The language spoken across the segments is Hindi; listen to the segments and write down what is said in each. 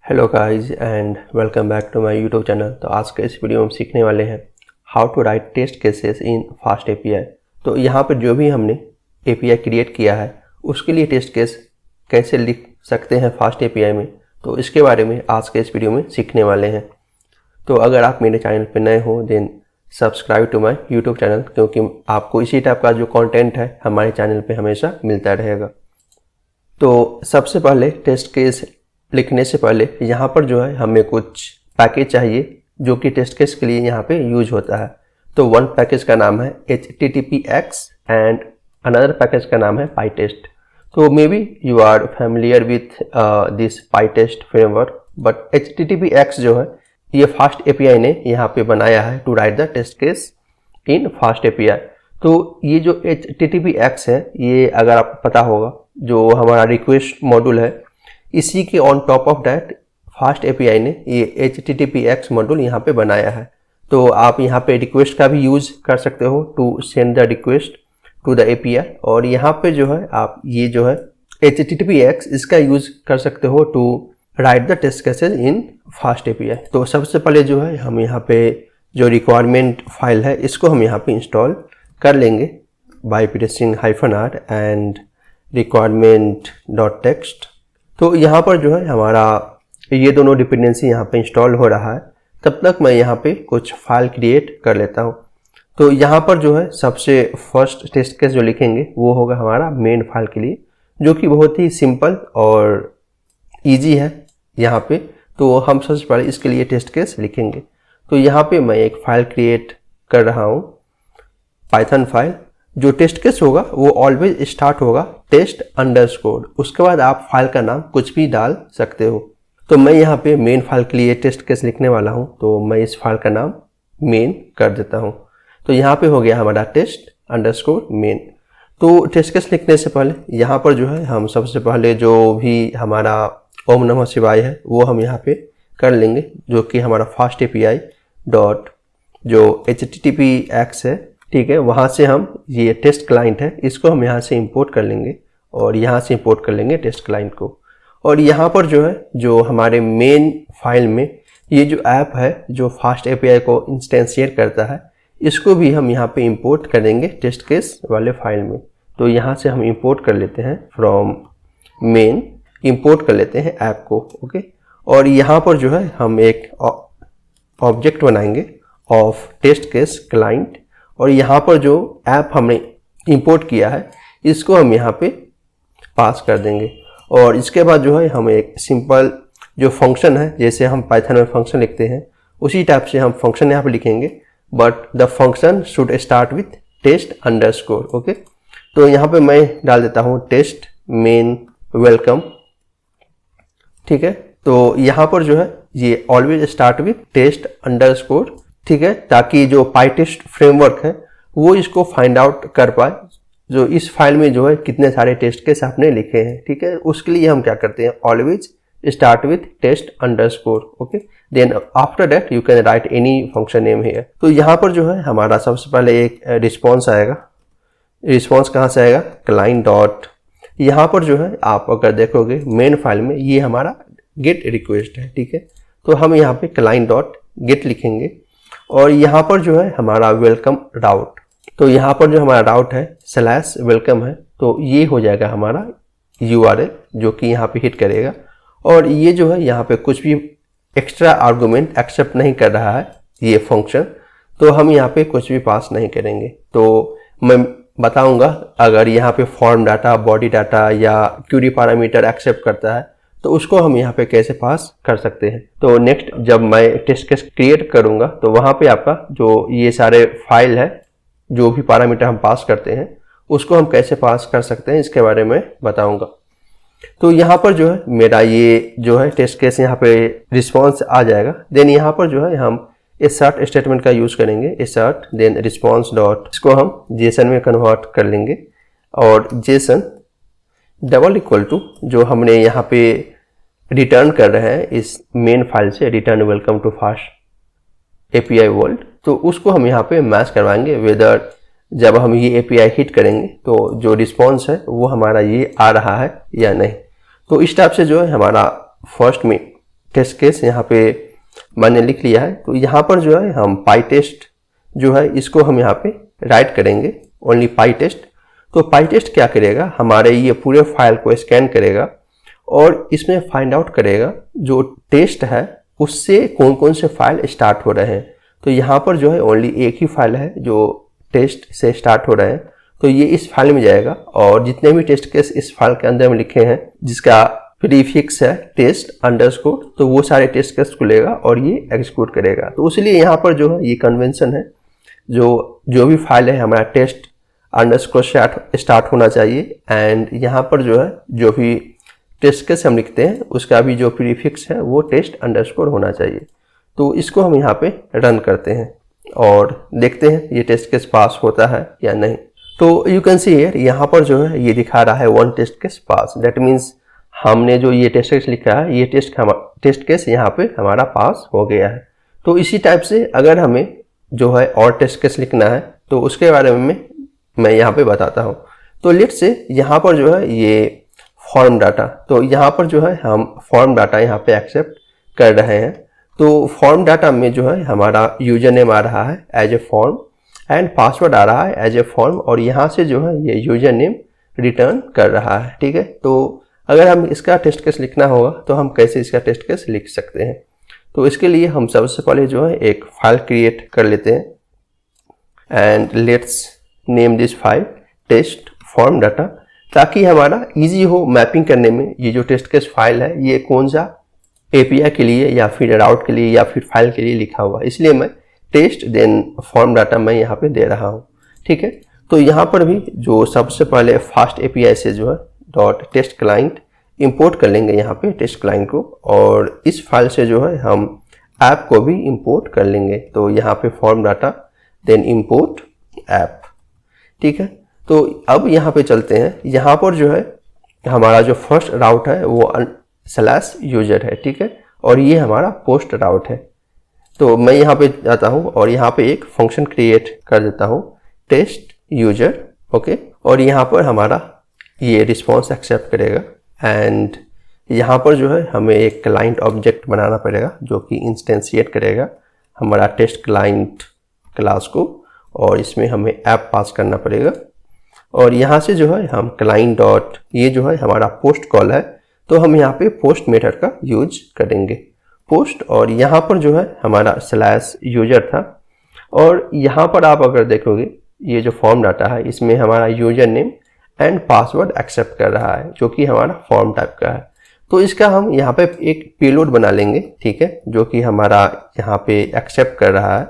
Hello guys and welcome back to my YouTube channel. तो आज के इस वीडियो में हम सीखने वाले हैं how to write test cases in fast API. तो यहाँ पर जो भी हमने एपीआई क्रिएट किया है उसके लिए टेस्ट केस कैसे लिख सकते हैं फास्ट एपीआई में, तो इसके बारे में आज के इस वीडियो में सीखने वाले हैं। तो अगर आप मेरे चैनल पर नए हो then subscribe to my YouTube channel, क्योंकि आपको इसी टाइप का जो कॉन्टेंट है हमारे चैनल पर हमेशा मिलता रहेगा। तो सबसे पहले टेस्ट केस लिखने से पहले यहाँ पर जो है हमें कुछ पैकेज चाहिए जो कि टेस्ट केस के लिए यहाँ पे यूज होता है। तो वन पैकेज का नाम है HTTPX एंड अनदर पैकेज का नाम है PyTest। तो may be you are familiar with this PyTest framework, but HTTPX जो है ये फास्ट एपीआई ने यहाँ पे बनाया है to write the test case in fast API. तो ये जो HTTPX है ये अगर आपको पता होगा जो हमारा रिक्वेस्ट मॉड्यूल है, इसी के on top of that fast API ने ये HTTPX मॉड्यूल यहाँ पे बनाया है। तो आप यहाँ पे रिक्वेस्ट का भी यूज कर सकते हो to send the request to the API, और यहाँ पे जो है आप ये जो है HTTPX इसका यूज कर सकते हो to write the test cases in fast API. तो सबसे पहले जो है हम यहाँ पे जो रिक्वायरमेंट फाइल है इसको हम यहाँ पे इंस्टॉल कर लेंगे by pressing -r and requirement.txt। तो यहाँ पर जो है हमारा ये दोनों डिपेंडेंसी यहाँ पे इंस्टॉल हो रहा है, तब तक मैं यहाँ पे कुछ फाइल क्रिएट कर लेता हूँ। तो यहाँ पर जो है सबसे फर्स्ट टेस्ट केस जो लिखेंगे वो होगा हमारा मेन फाइल के लिए, जो कि बहुत ही सिंपल और इजी है यहाँ पे। तो हम सबसे पहले इसके लिए टेस्ट केस लिखेंगे। तो यहाँ पे मैं एक फाइल क्रिएट कर रहा हूँ, पाइथन फाइल। जो टेस्ट केस होगा वो ऑलवेज स्टार्ट होगा टेस्ट_, उसके बाद आप फाइल का नाम कुछ भी डाल सकते हो। तो मैं यहाँ पे मेन फाइल के लिए टेस्ट केस लिखने वाला हूँ, तो मैं इस फाइल का नाम मेन कर देता हूँ। तो यहाँ पे हो गया हमारा टेस्ट_मेन। तो टेस्ट केस लिखने से पहले यहाँ पर जो है हम सबसे पहले जो भी हमारा ओम नमः शिवाय है वो हम यहाँ पे कर लेंगे, जो कि हमारा फास्ट एपीआई डॉट जो HTTPX है, ठीक है, वहाँ से हम ये टेस्ट क्लाइंट है इसको हम यहाँ से इंपोर्ट कर लेंगे और यहाँ से इंपोर्ट कर लेंगे टेस्ट क्लाइंट को। और यहाँ पर जो है जो हमारे मेन फाइल में ये जो ऐप है जो फास्ट एपीआई को इंस्टेंशिएट करता है, इसको भी हम यहाँ पे इंपोर्ट करेंगे टेस्ट केस वाले फाइल में। तो यहाँ से हम इंपोर्ट कर लेते हैं फ्रॉम मेन, इंपोर्ट कर लेते हैं ऐप को, ओके। और यहाँ पर जो है हम एक ऑब्जेक्ट बनाएंगे ऑफ टेस्ट केस क्लाइंट, और यहाँ पर जो ऐप हमने इंपोर्ट किया है इसको हम यहाँ पे पास कर देंगे। और इसके बाद जो है हम एक सिंपल जो फंक्शन है, जैसे हम पाइथन में फंक्शन लिखते हैं उसी टाइप से हम फंक्शन यहाँ पे लिखेंगे, but the function should start with test_, okay. तो यहाँ पे मैं डाल देता हूँ टेस्ट मेन वेलकम, ठीक है। तो यहाँ पर जो है ये ऑलवेज स्टार्ट विथ टेस्ट_, ठीक है, ताकि जो PyTest फ्रेमवर्क है वो इसको फाइंड आउट कर पाए जो इस फाइल में जो है कितने सारे टेस्ट केस आपने लिखे हैं, ठीक है। उसके लिए हम क्या करते हैं, always start with test_, okay. Then after that you can write any function name here. तो यहाँ पर जो है हमारा सबसे पहले एक रिस्पॉन्स आएगा। रिस्पॉन्स कहाँ से आएगा, क्लाइंट डॉट, यहाँ पर जो है आप अगर देखोगे मेन फाइल में ये हमारा गेट रिक्वेस्ट है, ठीक है। तो हम यहाँ पे क्लाइंट डॉट गेट लिखेंगे और यहाँ पर जो है हमारा वेलकम राउट। तो यहाँ पर जो हमारा राउट है /welcome है, तो ये हो जाएगा हमारा URL जो कि यहाँ पे हिट करेगा। और ये जो है यहाँ पे कुछ भी एक्स्ट्रा आर्गुमेंट एक्सेप्ट नहीं कर रहा है ये फंक्शन, तो हम यहाँ पे कुछ भी पास नहीं करेंगे। तो मैं बताऊंगा अगर यहाँ पे फॉर्म डाटा, बॉडी डाटा या क्यूरी पैरामीटर एक्सेप्ट करता है तो उसको हम यहाँ पे कैसे पास कर सकते हैं। तो नेक्स्ट जब मैं टेस्ट केस क्रिएट करूंगा तो वहाँ पे आपका जो ये सारे फाइल है जो भी पैरामीटर हम पास करते हैं उसको हम कैसे पास कर सकते हैं इसके बारे में बताऊंगा। तो यहाँ पर जो है मेरा ये जो है टेस्ट केस यहाँ पे रिस्पॉन्स आ जाएगा। देन यहाँ पर जो है हम assert स्टेटमेंट का यूज करेंगे, assert देन रिस्पॉन्स डॉट, इसको हम JSON में कन्वर्ट कर लेंगे और JSON डबल इक्वल टू जो हमने यहाँ पे रिटर्न कर रहे हैं इस मेन फाइल से, return welcome to fast API world, तो उसको हम यहाँ पे मैच करवाएंगे वेदर जब हम ये एपीआई हिट करेंगे तो जो रिस्पॉन्स है वो हमारा ये आ रहा है या नहीं। तो इस टाइप से जो है हमारा फर्स्ट में टेस्ट केस यहाँ पे मैंने लिख लिया है। तो यहाँ पर जो है हम PyTest जो है इसको हम यहाँ पे राइट करेंगे, ओनली PyTest। तो PyTest क्या करेगा, हमारे ये पूरे फाइल को स्कैन करेगा और इसमें फाइंड आउट करेगा जो टेस्ट है उससे कौन कौन से फाइल स्टार्ट हो रहे हैं। तो यहाँ पर जो है ओनली एक ही फाइल है जो टेस्ट से स्टार्ट हो रहे हैं, तो ये इस फाइल में जाएगा और जितने भी टेस्ट केस इस फाइल के अंदर में लिखे हैं जिसका प्रीफिक्स है टेस्ट अंडरस्कोर, तो वो सारे टेस्ट केस को लेगा और ये एग्जीक्यूट करेगा। तो इसलिए यहाँ पर जो है ये कन्वेंशन है, जो भी फाइल है हमारा टेस्ट अंडरस्कोर स्टार्ट होना चाहिए एंड यहाँ पर जो है जो भी टेस्ट केस हम लिखते हैं उसका भी जो प्रीफिक्स है वो टेस्ट अंडरस्कोर होना चाहिए। तो इसको हम यहाँ पे रन करते हैं और देखते हैं ये टेस्ट केस पास होता है या नहीं। तो यू कैन सी हियर यहाँ पर जो है ये दिखा रहा है 1 test case pass, that means हमने जो ये टेस्ट केस लिखा है ये टेस्ट केस यहाँ पे हमारा पास हो गया है। तो इसी टाइप से अगर हमें जो है और टेस्ट केस लिखना है तो उसके बारे में मैं यहाँ पे बताता हूँ। तो लेट्स से यहाँ पर जो है ये फॉर्म डाटा, तो यहाँ पर जो है हम फॉर्म डाटा यहाँ पे एक्सेप्ट कर रहे हैं। तो फॉर्म डाटा में जो है हमारा यूजर नेम आ रहा है as a form and password आ रहा है एज ए फॉर्म और यहाँ से जो है ये यूजर नेम रिटर्न कर रहा है, ठीक है। तो अगर हम इसका टेस्ट केस लिखना होगा तो हम कैसे इसका टेस्ट केस लिख सकते हैं। तो इसके लिए हम सबसे पहले जो है एक फाइल क्रिएट कर लेते हैं and let's name this file test form data, ताकि हमारा इजी हो मैपिंग करने में ये जो टेस्ट केस फाइल है ये कौन सा एपीआई के लिए या फिर राउट के लिए या फिर फाइल के लिए लिखा हुआ है, इसलिए मैं टेस्ट देन फॉर्म डाटा मैं यहाँ पे दे रहा हूँ, ठीक है। तो यहाँ पर भी जो सबसे पहले फास्ट एपीआई से जो है डॉट टेस्ट क्लाइंट इंपोर्ट कर लेंगे यहाँ पे टेस्ट क्लाइंट को और इस फाइल से जो है हम ऐप को भी इंपोर्ट कर लेंगे। तो यहाँ पे form data then import app, ठीक है। तो अब यहाँ पे चलते हैं, यहाँ पर जो है हमारा जो फर्स्ट राउट है वो /user है, ठीक है, और ये हमारा पोस्ट राउट है। तो मैं यहाँ पे जाता हूँ और यहाँ पे एक फंक्शन क्रिएट कर देता हूँ टेस्ट यूजर, ओके, और यहाँ पर हमारा ये रिस्पॉन्स एक्सेप्ट करेगा एंड यहाँ पर जो है हमें एक क्लाइंट ऑब्जेक्ट बनाना पड़ेगा जो कि इंस्टेंशिएट करेगा हमारा टेस्ट क्लाइंट क्लास को और इसमें हमें ऐप पास करना पड़ेगा और यहाँ से जो है हम क्लाइंट डॉट ये जो है हमारा पोस्ट कॉल है तो हम यहाँ पे पोस्ट मेथड का यूज करेंगे पोस्ट और यहाँ पर जो है हमारा /user था और यहाँ पर आप अगर देखोगे ये जो फॉर्म डाटा है इसमें हमारा user name and password accept कर रहा है जो कि हमारा फॉर्म टाइप का है। तो इसका हम यहाँ पे एक पेलोड बना लेंगे, ठीक है, जो कि हमारा यहाँ पे एक्सेप्ट कर रहा है।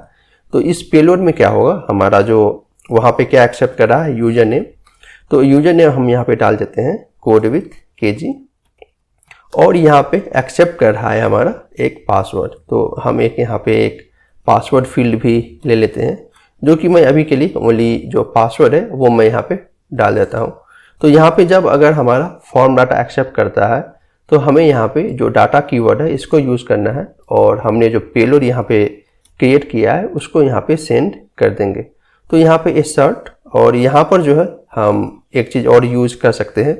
तो इस पेलोड में क्या होगा, हमारा जो वहाँ पे क्या एक्सेप्ट कर रहा है यूजर नेम, तो यूजर नेम हम यहाँ पे डाल देते हैं कोड विथ KG और यहाँ पे एक्सेप्ट कर रहा है हमारा एक पासवर्ड। तो हम एक यहाँ पे एक पासवर्ड फील्ड भी ले लेते हैं जो कि मैं अभी के लिए ओनली जो पासवर्ड है वो मैं यहाँ पे डाल देता हूँ। तो यहाँ पे जब अगर हमारा फॉर्म डाटा एक्सेप्ट करता है तो हमें यहाँ पे जो डाटा कीवर्ड है इसको यूज़ करना है और हमने जो पेलोड यहाँ पे क्रिएट किया है उसको यहाँ पे सेंड कर देंगे। तो यहाँ पे एसर्ट और यहाँ पर जो है हम एक चीज़ और यूज़ कर सकते हैं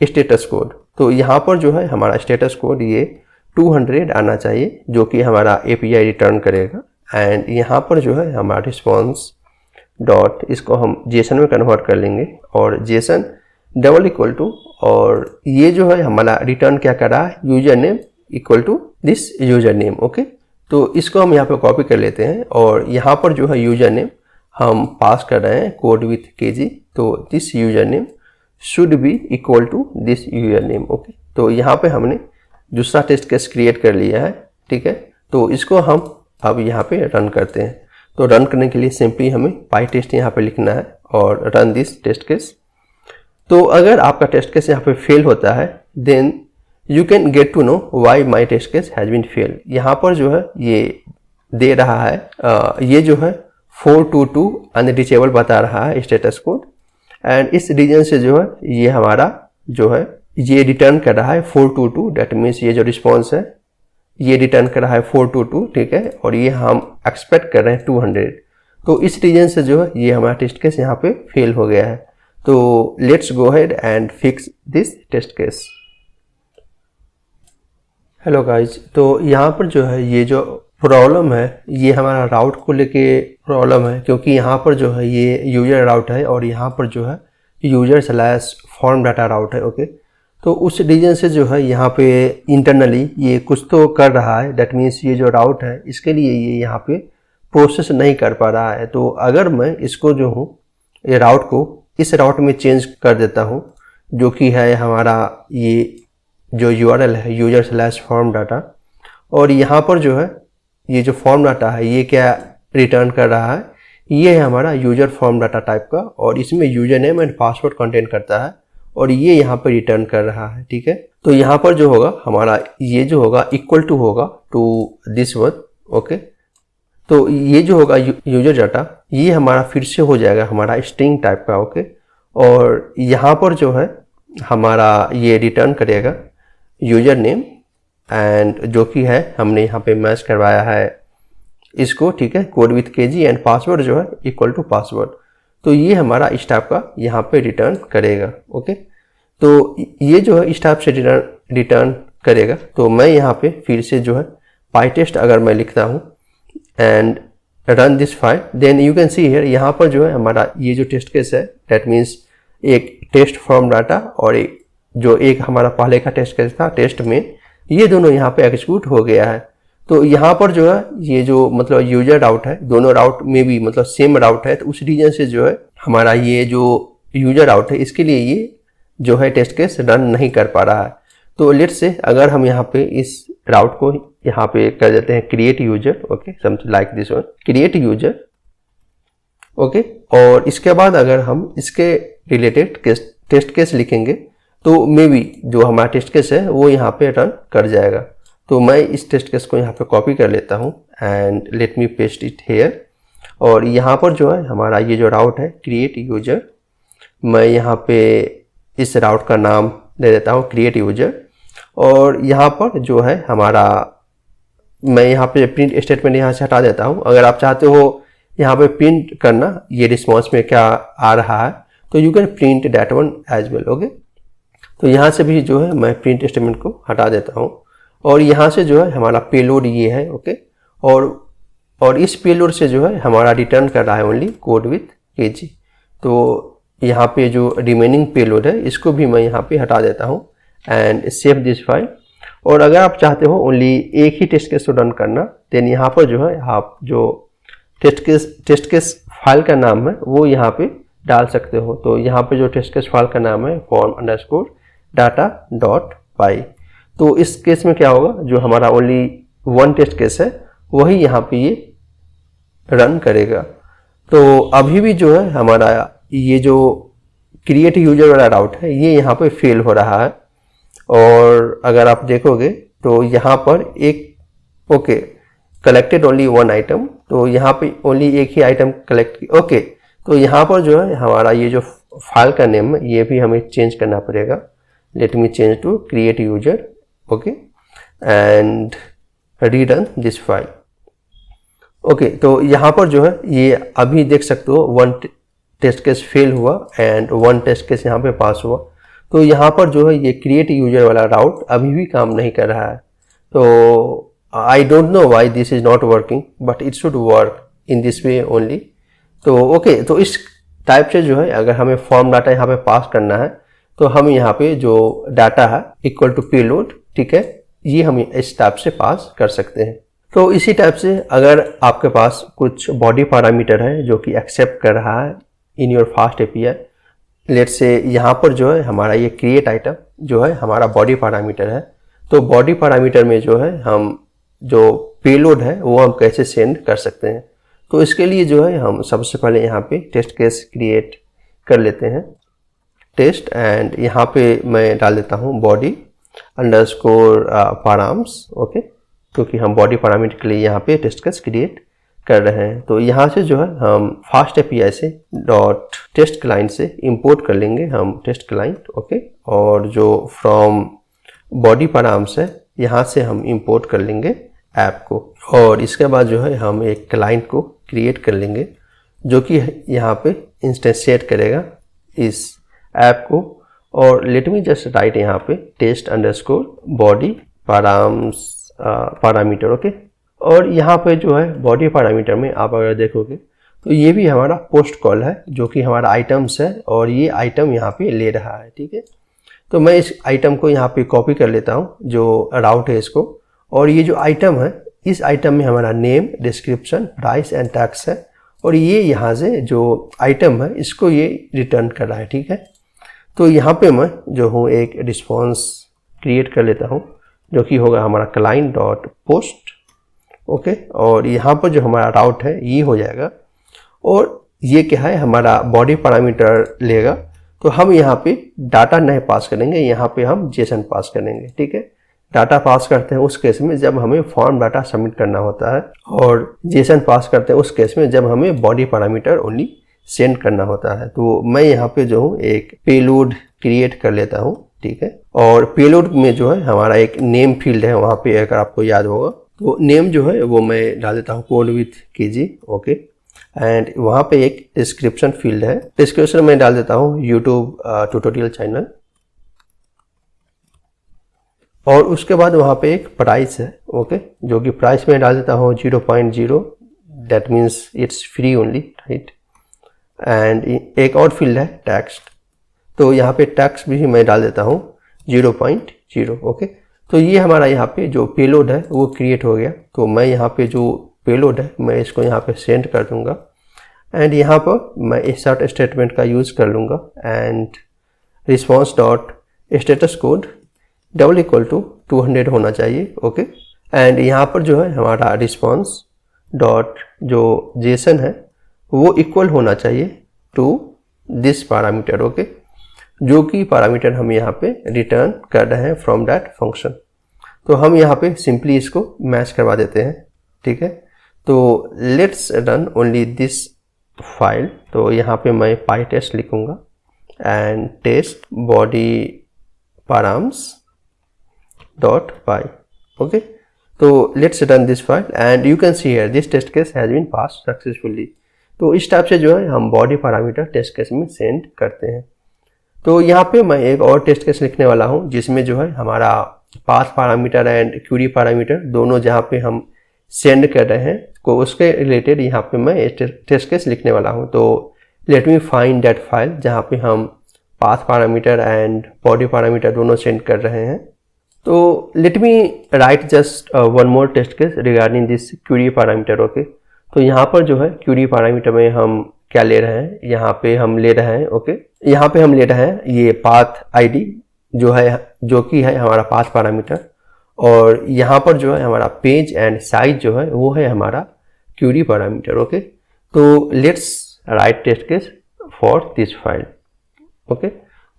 स्टेटस कोड। तो यहाँ पर जो है हमारा स्टेटस कोड ये 200 आना चाहिए जो कि हमारा API रिटर्न करेगा एंड यहाँ पर जो है हमारा रिस्पॉन्स डॉट इसको हम जेसन में कन्वर्ट कर लेंगे और जेसन डबल इक्वल टू और ये जो है हमारा रिटर्न क्या कर रहा है user name equal to this user name, okay. तो इसको हम यहाँ पे कॉपी कर लेते हैं और यहाँ पर जो है यूजर नेम हम पास कर रहे हैं कोड विथ KG, तो this user name should be equal to this user name, okay. तो यहाँ पे हमने दूसरा टेस्ट केस क्रिएट कर लिया है, ठीक है। तो इसको हम अब यहाँ पे रन करते हैं। तो रन करने के लिए सिंपली हमें PyTest यहाँ पे लिखना है और रन दिस टेस्ट केस। तो अगर आपका टेस्ट केस यहाँ पे फेल होता है then you can get to know why my test case has been fail. यहाँ पर जो है ये दे रहा है ये जो है 422 अनरीचेबल बता रहा है स्टेटस कोड एंड इस रीजन से जो है ये हमारा जो है ये रिटर्न कर रहा है 422, दैट मीन्स ये जो रिस्पॉन्स है ये रिटर्न कर रहा है 422, ठीक है, और ये हम एक्सपेक्ट कर रहे हैं 200। तो इस रीजन से जो है ये हमारा टेस्ट केस यहाँ पे फेल हो गया है। तो let's go ahead and fix this test case hello guys, तो यहाँ पर जो है ये जो प्रॉब्लम है ये हमारा राउट को लेके प्रॉब्लम है, क्योंकि यहाँ पर जो है ये यूजर राउट है और यहाँ पर जो है यूजर स्लैश फॉर्म डाटा राउट है। ओके, तो उस रीजन से जो है यहाँ पे इंटरनली ये कुछ तो कर रहा है। दैट मीन्स ये जो राउट है इसके लिए ये यहाँ पे प्रोसेस नहीं कर पा रहा है। तो अगर मैं इसको जो हूँ ये राउट को इस राउट में चेंज कर देता हूँ, जो कि है हमारा ये जो URL है यूजर स्लैश फॉर्म डाटा, और यहाँ पर जो है ये जो फॉर्म डाटा है ये क्या रिटर्न कर रहा है, ये है हमारा यूजर फॉर्म डाटा टाइप का, और इसमें user name and password content करता है और ये यहाँ पर रिटर्न कर रहा है। ठीक है, तो यहाँ पर जो होगा हमारा ये जो होगा इक्वल टू होगा टू दिस वन। ओके, तो ये जो होगा यूजर डाटा ये हमारा फिर से हो जाएगा हमारा स्ट्रिंग टाइप का। ओके, और यहाँ पर जो है हमारा ये रिटर्न करेगा यूजर नेम एंड जो कि है हमने यहाँ पे मैच करवाया है इसको। ठीक है, code with KG and password जो है इक्वल टू पासवर्ड। तो ये हमारा इस टाइप का यहाँ पे रिटर्न करेगा। ओके, तो ये जो है इस टाइप से रिटर्न करेगा। तो मैं यहाँ पे फिर से जो है PyTest अगर मैं लिखता हूँ and run this file, then you can see here यहाँ पर जो है हमारा ये जो टेस्ट केस है दैट मीन्स एक टेस्ट फॉर्म डाटा और एक हमारा पहले का टेस्ट केस था टेस्ट में, ये दोनों यहाँ पे एग्जीक्यूट हो गया है। तो यहाँ पर जो है ये जो मतलब यूजर राउट है, दोनों राउट में भी मतलब सेम राउट है, तो उस रीजन से जो है हमारा ये जो यूजर राउट है इसके लिए ये जो है टेस्ट केस रन नहीं कर पा रहा है। तो लेट्स से अगर हम यहाँ पे इस राउट को यहाँ पे कर देते हैं create user. Okay, something like this one, create user. Okay, और इसके बाद अगर हम इसके रिलेटेड टेस्ट केस लिखेंगे तो मे बी जो हमारा टेस्ट केस है वो यहाँ पे रन कर जाएगा। तो मैं इस टेस्ट केस को यहाँ पे कॉपी कर लेता हूँ and let me paste it here. और यहाँ पर जो है हमारा ये जो राउट है क्रिएट यूजर, मैं यहाँ पे इस राउट का नाम दे देता हूँ क्रिएट यूजर। और यहाँ पर जो है हमारा मैं यहाँ पे प्रिंट स्टेटमेंट यहाँ से हटा देता हूँ। अगर आप चाहते हो यहाँ पे प्रिंट करना ये रिस्पॉन्स में क्या आ रहा है तो you can print that one as well. Okay, तो यहाँ से भी जो है मैं प्रिंट स्टेटमेंट को हटा देता हूँ और यहाँ से जो है हमारा पेलोड ये है। ओके, और इस पेलोड से जो है हमारा रिटर्न कर रहा है ओनली कोड विथ KG। तो यहाँ पे जो रिमेनिंग पेलोड है इसको भी मैं यहाँ पे हटा देता हूँ एंड सेव दिस फाइल। और अगर आप चाहते हो ओनली एक ही टेस्ट केस को रन करना, देन यहाँ पर जो है आप जो टेस्ट केस फाइल का नाम है वो यहाँ पे डाल सकते हो। तो यहाँ पे जो टेस्ट केस फाइल का नाम है form_data.py। तो इस केस में क्या होगा, जो हमारा ओनली वन टेस्ट केस है वही यहाँ पे ये रन करेगा। तो अभी भी जो है हमारा ये जो क्रिएट यूजर वाला राउट है ये यहाँ पे फेल हो रहा है। और अगर आप देखोगे तो यहाँ पर एक okay collected only one item, तो यहाँ पे ओनली एक ही आइटम कलेक्ट की। ओके, तो यहाँ पर जो है हमारा ये जो फाइल का नेम है ये भी हमें चेंज करना पड़ेगा। Let me change to create user. Okay, and rerun this file. Okay, तो यहाँ पर जो है ये अभी देख सकते हो वन टेस्ट केस फेल हुआ एंड वन टेस्ट केस यहाँ पे पास हुआ। तो यहाँ पर जो है ये क्रिएट यूजर वाला राउट अभी भी काम नहीं कर रहा है। तो I don't know why this is not working, but it should work in this way only. तो ओके, तो इस टाइप से जो है अगर हमें फॉर्म डाटा यहाँ पे पास करना है तो हम यहाँ पे जो डाटा है इक्वल टू पेलोड, ठीक है, ये हम इस टाइप से पास कर सकते हैं। तो इसी टाइप से अगर आपके पास कुछ बॉडी पैरामीटर है जो कि एक्सेप्ट कर रहा है in your fast API, let's say यहाँ पर जो है हमारा ये क्रिएट आइटम जो है हमारा बॉडी पैरामीटर है। तो बॉडी पैरामीटर में जो है हम जो पेलोड है वो हम कैसे सेंड कर सकते हैं। तो इसके लिए जो है हम सबसे पहले यहाँ पे टेस्ट केस क्रिएट कर लेते हैं टेस्ट, एंड यहाँ पे मैं डाल देता हूँ बॉडी अंडरस्कोर पैराम्स। ओके, क्योंकि हम बॉडी पैरामीटर के लिए यहाँ पे टेस्ट केस क्रिएट कर रहे हैं। तो यहाँ से जो है हम फास्ट API से डॉट टेस्ट क्लाइंट से इंपोर्ट कर लेंगे हम टेस्ट क्लाइंट। ओके, और जो फ्रॉम बॉडी पैराम्स है यहाँ से हम इंपोर्ट कर लेंगे ऐप को। और इसके बाद जो है हम एक क्लाइंट को क्रिएट कर लेंगे जो कि यहाँ पे इंस्टेंशिएट करेगा इस ऐप को। और लेट मी जस्ट राइट यहाँ पे test underscore body parameter. Okay, और यहाँ पे जो है बॉडी पैरामीटर में आप अगर देखोगे तो ये भी हमारा पोस्ट कॉल है जो कि हमारा आइटम्स है और ये आइटम यहाँ पे ले रहा है। ठीक है, तो मैं इस आइटम को यहाँ पे कॉपी कर लेता हूँ जो राउट है इसको, और ये जो आइटम है इस आइटम में हमारा name, description, price and tax है, और ये यहाँ से जो आइटम है इसको ये रिटर्न कर रहा है। ठीक है, तो यहाँ पे मैं जो हूँ एक रिस्पॉन्स क्रिएट कर लेता हूँ जो कि होगा हमारा क्लाइंट डॉट पोस्ट। ओके, और यहाँ पर जो हमारा राउट है ये हो जाएगा, और ये क्या है हमारा बॉडी पैरामीटर लेगा। तो हम यहाँ पे डाटा नहीं पास करेंगे, यहाँ पे हम जेसन पास करेंगे। ठीक है, डाटा पास करते हैं उस केस में जब हमें फॉर्म डाटा सबमिट करना होता है, और जेसन पास करते हैं उस केस में जब हमें बॉडी पैरामीटर ओनली सेंड करना होता है। तो मैं यहाँ पे जो हूँ एक पेलोड क्रिएट कर लेता हूँ। ठीक है, और पेलोड में जो है हमारा एक नेम फील्ड है, वहाँ पे अगर आपको याद होगा तो नेम जो है वो मैं डाल देता हूँ code with KG. Okay, and वहाँ पे एक डिस्क्रिप्शन फील्ड है, डिस्क्रिप्शन में डाल देता हूँ यूट्यूब ट्यूटोरियल चैनल, और उसके बाद वहाँ पे एक प्राइस है। ओके, जो कि प्राइस में डाल देता हूँ 0.0, that means it's free only, right. And एक और फील्ड है टैक्स, तो यहाँ पे टैक्स भी मैं डाल देता हूँ 0.0। ओके, तो ये हमारा यहाँ पे जो पेलोड है वो क्रिएट हो गया। तो मैं यहाँ पे जो पेलोड है मैं इसको यहाँ पे सेंड कर दूंगा, एंड यहाँ पर मैं इंसर्ट स्टेटमेंट का यूज़ कर लूँगा, and response dot status code double equal to 200 होना चाहिए। ओके, एंड यहाँ पर जो है हमारा रिस्पॉन्स डॉट जो जेसन है वो इक्वल होना चाहिए टू दिस पैरामीटर। ओके, जो कि पैरामीटर हम यहाँ पे रिटर्न कर रहे हैं फ्रॉम दैट फंक्शन। तो हम यहाँ पे सिंपली इसको मैच करवा देते हैं। ठीक है, तो let's run only this file. तो यहाँ पे मैं पाई टेस्ट लिखूँगा and test body params dot py. Okay, so let's run this file and you can see here this test case has been passed successfully. तो इस टाइप से जो है हम बॉडी पैरामीटर टेस्ट केस में सेंड करते हैं। तो यहाँ पे मैं एक और टेस्ट केस लिखने वाला हूँ जिसमें जो है हमारा path parameter and query parameter दोनों जहाँ पे हम सेंड कर रहे हैं को उसके रिलेटेड यहाँ पे मैं टेस्ट केस लिखने वाला हूँ। तो let me find that file जहाँ पे हम path parameter and body parameter दोनों सेंड कर रहे हैं। तो let me write just one more test case regarding this query parameter. Okay, तो यहाँ पर जो है क्यूरी पैरामीटर में हम क्या ले रहे हैं, यहाँ पे हम ले रहे हैं ओके, यहाँ पे हम ले रहे हैं ये पाथ आईडी जो है जो कि है हमारा पाथ पैरामीटर, और यहाँ पर जो है हमारा पेज एंड साइज जो है वो है हमारा क्यूरी पैरामीटर। ओके, तो let's write test case for this file. Okay,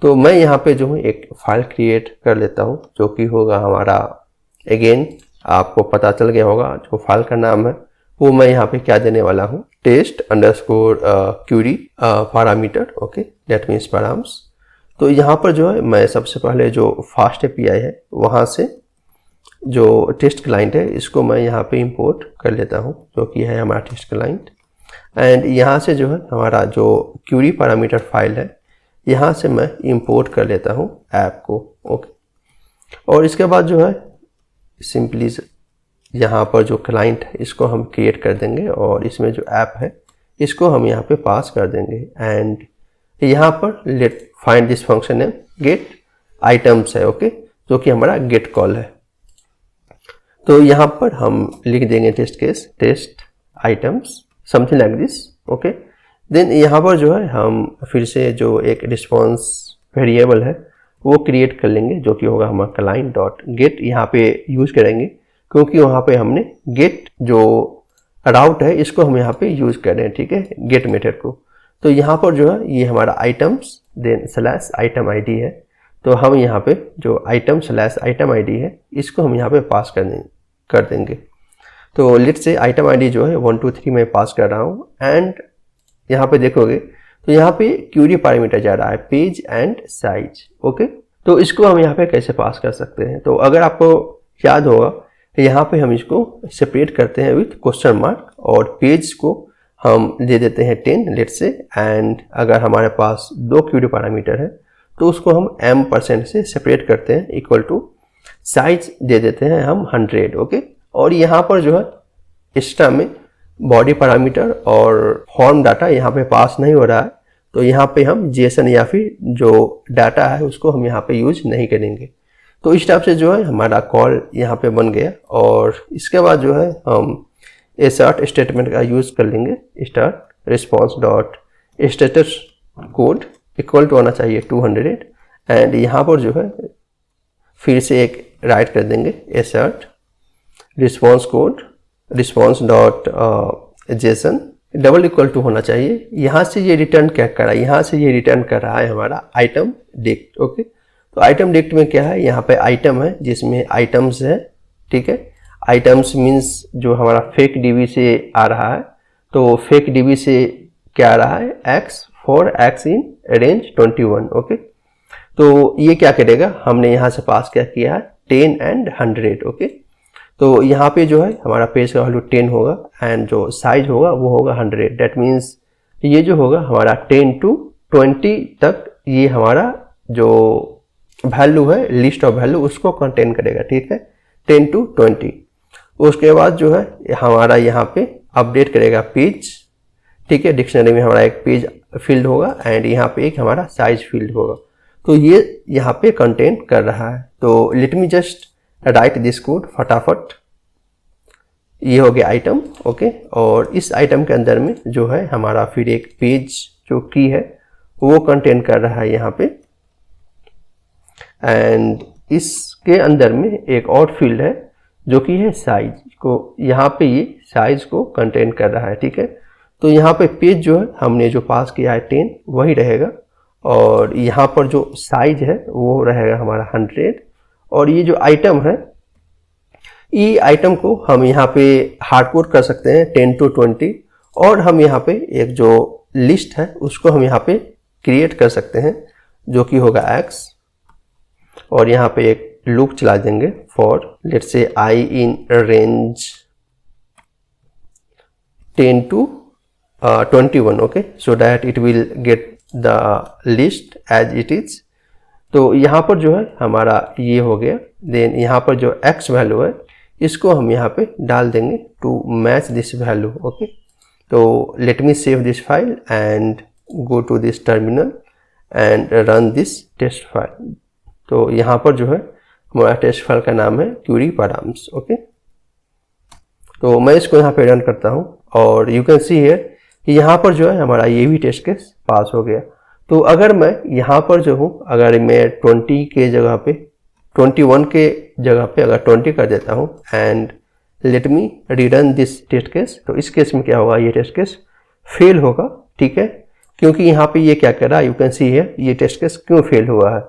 तो मैं यहाँ पे जो हूँ एक फाइल क्रिएट कर लेता हूँ जो कि होगा हमारा, अगेन आपको पता चल गया होगा जो फाइल का नाम है वो मैं यहाँ पे क्या देने वाला हूँ, test underscore query parameter. Okay, that means params. तो यहाँ पर जो है मैं सबसे पहले जो फास्ट एपीआई है वहाँ से जो टेस्ट क्लाइंट है इसको मैं यहाँ पे इंपोर्ट कर लेता हूँ जो कि है हमारा टेस्ट क्लाइंट, एंड यहाँ से जो है हमारा जो क्यूरी पैरामीटर फाइल है यहाँ से मैं इंपोर्ट कर लेता हूँ ऐप को। ओके, और इसके बाद जो है सिंपली यहाँ पर जो क्लाइंट है इसको हम क्रिएट कर देंगे और इसमें जो ऐप है इसको हम यहाँ पे पास कर देंगे, एंड यहाँ पर लेट फाइंड दिस फंक्शन है गेट आइटम्स है। ओके, जो कि हमारा गेट कॉल है। तो यहाँ पर हम लिख देंगे test case test items something like this. Okay, then यहाँ पर जो है हम फिर से जो एक रिस्पॉन्स वेरिएबल है वो क्रिएट कर लेंगे जो कि होगा हमारा क्लाइंट डॉट गेट, यहाँ पे यूज करेंगे क्योंकि वहाँ पे हमने गेट जो राउट है इसको हम यहाँ पे यूज कर रहे हैं। ठीक है, गेट मेथड को। तो यहाँ पर जो है ये हमारा items then slash item ID है, तो हम यहाँ पे जो आइटम स्लैश आइटम आईडी है इसको हम यहाँ पे पास कर देंगे। तो लेट्स से आइटम आईडी जो है 1 2 3 में पास कर रहा हूँ, एंड यहाँ पे देखोगे तो यहाँ पे क्यूरी पैरामीटर जा रहा है पेज एंड साइज। ओके, तो इसको हम यहाँ पे कैसे पास कर सकते हैं, तो अगर आपको याद होगा यहाँ पे हम इसको सेपरेट करते हैं विथ क्वेश्चन मार्क, और पेज को हम दे देते हैं 10 लेट्स से, एंड अगर हमारे पास 2 क्यूरी पैरामीटर है तो उसको हम m% से सेपरेट करते हैं इक्वल टू साइज दे देते हैं हम 100, ओके। और यहाँ पर जो है एक्स्ट्रा में बॉडी पैरामीटर और फॉर्म डाटा यहाँ पे पास नहीं हो रहा है, तो यहाँ पे हम जेसन या फिर जो डाटा है उसको हम यहाँ पे यूज नहीं करेंगे। तो इस टाइप से जो है हमारा कॉल यहाँ पे बन गया। और इसके बाद जो है हम एसर्ट स्टेटमेंट का यूज कर लेंगे। Start response dot status code equal to होना चाहिए 200 एंड यहाँ पर जो है फिर से एक राइट कर देंगे assert response code response dot JSON double equal to होना चाहिए। यहाँ से ये रिटर्न क्या कर रहा है, यहाँ से ये रिटर्न कर रहा है हमारा आइटम डिक्ट, ओके। तो आइटम डिक्ट में क्या है, यहाँ पे आइटम है जिसमें आइटम्स है, ठीक है। आइटम्स मीन्स जो हमारा फेक डीबी से आ रहा है, तो फेक डीबी से क्या आ रहा है, x for x in range 21, okay. तो ये क्या करेगा, हमने यहाँ से पास क्या किया है 10 एंड 100, ओके। तो यहाँ पे जो है हमारा पेज का वैल्यू 10 होगा एंड जो साइज होगा वो होगा 100। दैट मीन्स ये जो होगा हमारा 10 to 20 तक ये हमारा जो वैल्यू है लिस्ट ऑफ वैल्यू उसको कंटेन करेगा, ठीक है, 10 to 20। उसके बाद जो है हमारा यहाँ पे अपडेट करेगा पेज, ठीक है। डिक्शनरी में हमारा एक पेज फील्ड होगा एंड यहाँ पे एक हमारा साइज फील्ड होगा। तो ये यहाँ पे कंटेन कर रहा है। तो let me just right this code फटाफट। ये हो गया आइटम, ओके। और इस आइटम के अंदर में जो है हमारा फिर एक पेज जो की है वो कंटेन कर रहा है यहाँ पे एंड इसके अंदर में एक और फील्ड है जो कि है साइज को, यहाँ पे ये साइज को कंटेन कर रहा है, ठीक है। तो यहाँ पे पेज जो है हमने जो पास किया है 10 वही रहेगा और यहाँ पर जो साइज है वो रहेगा हमारा 100। और ये जो आइटम है ये आइटम को हम यहाँ पे हार्डकोड कर सकते हैं 10 to 20 और हम यहाँ पे एक जो लिस्ट है उसको हम यहाँ पे क्रिएट कर सकते हैं जो कि होगा x और यहाँ पे एक लूप चला देंगे for let's say I in range 10 to 21, okay, so that it will get the list as it is. तो यहाँ पर जो है हमारा ये हो गया। देन यहाँ पर जो x वैल्यू है इसको हम यहाँ पे डाल देंगे to match this value, okay. तो let me save this file and go to this terminal and run this test file. तो यहाँ पर जो है हमारा टेस्ट फाइल का नाम है क्यूरी पैराम्स, ओके। तो मैं इसको यहाँ पे रन करता हूँ और यू कैन सी हियर यहाँ पर जो है हमारा ये भी टेस्ट केस पास हो गया। तो अगर मैं यहाँ पर जो हूँ अगर मैं 20 के जगह पे 21 के जगह पे अगर 20 कर देता हूँ and let me return this test case, तो इस केस में क्या होगा, ये टेस्ट केस फेल होगा, ठीक है। क्योंकि यहाँ पे ये क्या कर रहा है, यू कैन सी हियर ये टेस्ट केस क्यों फेल हुआ है।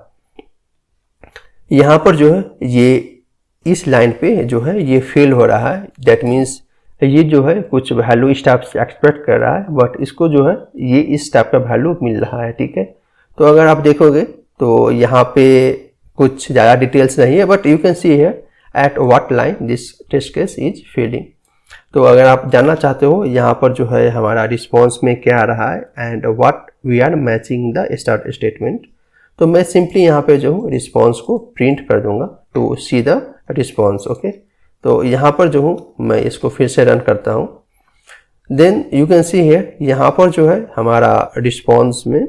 यहाँ पर जो है ये इस लाइन पे जो है ये फेल हो रहा है। दैट मीन्स ये जो है कुछ वैल्यू इस टाइप से एक्सपेक्ट कर रहा है बट इसको जो है ये इस टाइप का वैल्यू मिल रहा है, ठीक है। तो अगर आप देखोगे तो यहाँ पे कुछ ज़्यादा डिटेल्स नहीं है but you can see here at what line this test case is failing. तो अगर आप जानना चाहते हो यहाँ पर जो है हमारा रिस्पॉन्स में क्या आ रहा है and what we are matching the start statement, तो मैं सिंपली यहाँ पे जो हूँ रिस्पॉन्स को प्रिंट कर दूंगा to see the response, okay. तो यहाँ पर जो हूँ मैं इसको फिर से रन करता हूँ। Then you can see here यहाँ पर जो है हमारा रिस्पॉन्स में,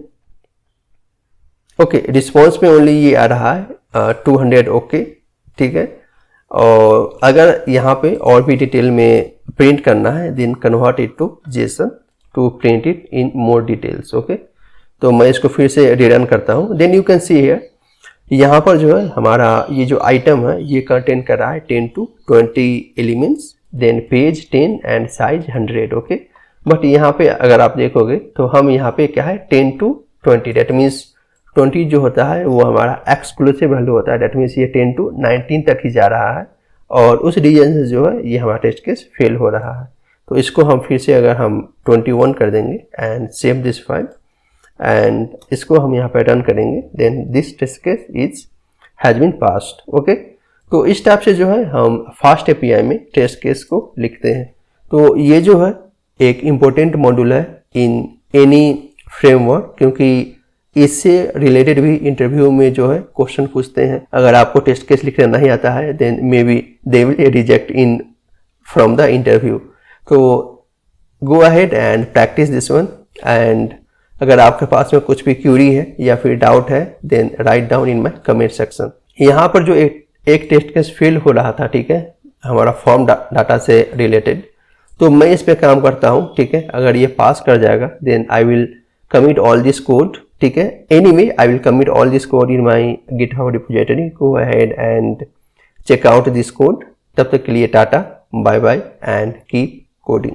ओके, रिस्पॉन्स में ओनली ये आ रहा है 200, ओके, ठीक है। और अगर यहाँ पे और भी डिटेल में प्रिंट करना है then convert it to JSON to print it in more details, okay. तो मैं इसको फिर से रिरन करता हूँ। Then you can see here यहाँ पर जो है हमारा ये जो आइटम है ये कंटेन कर रहा है 10 to 20 elements, then page 10 and size 100, okay. But यहाँ पे अगर आप देखोगे तो हम यहाँ पे क्या है 10 to 20, डेट मीन्स 20 जो होता है वो हमारा एक्सक्लूसिव वैल्यू होता है। डेट मीन्स ये 10 to 19 तक ही जा रहा है और उस रीजन से जो है ये हमारा टेस्ट केस फेल हो रहा है। तो इसको हम फिर से अगर हम 21 कर देंगे एंड सेव दिस फाइल एंड इसको हम यहाँ पे रन करेंगे then this test case is has been passed, okay. तो इस टाइप से जो है हम फास्ट एपीआई में टेस्ट केस को लिखते हैं। तो ये जो है एक इम्पोर्टेंट मॉड्यूल है इन एनी फ्रेमवर्क, क्योंकि इससे रिलेटेड भी इंटरव्यू में जो है क्वेश्चन पूछते हैं। अगर आपको टेस्ट केस लिखना नहीं आता है then may be they will reject in from the interview. तो go ahead and practise this one, and अगर आपके पास में कुछ भी क्यूरी है या फिर डाउट है then write down in my comment section. यहाँ पर जो एक टेस्ट केस फेल हो रहा था, ठीक है, हमारा फॉर्म डाटा से रिलेटेड, तो मैं इस पे काम करता हूँ, ठीक है। अगर ये पास कर जाएगा then I will commit all this code, ठीक है। Anyway I will commit all this code in my GitHub repository. Go ahead and check out this code. तब तक के लिए tata, bye bye and keep coding.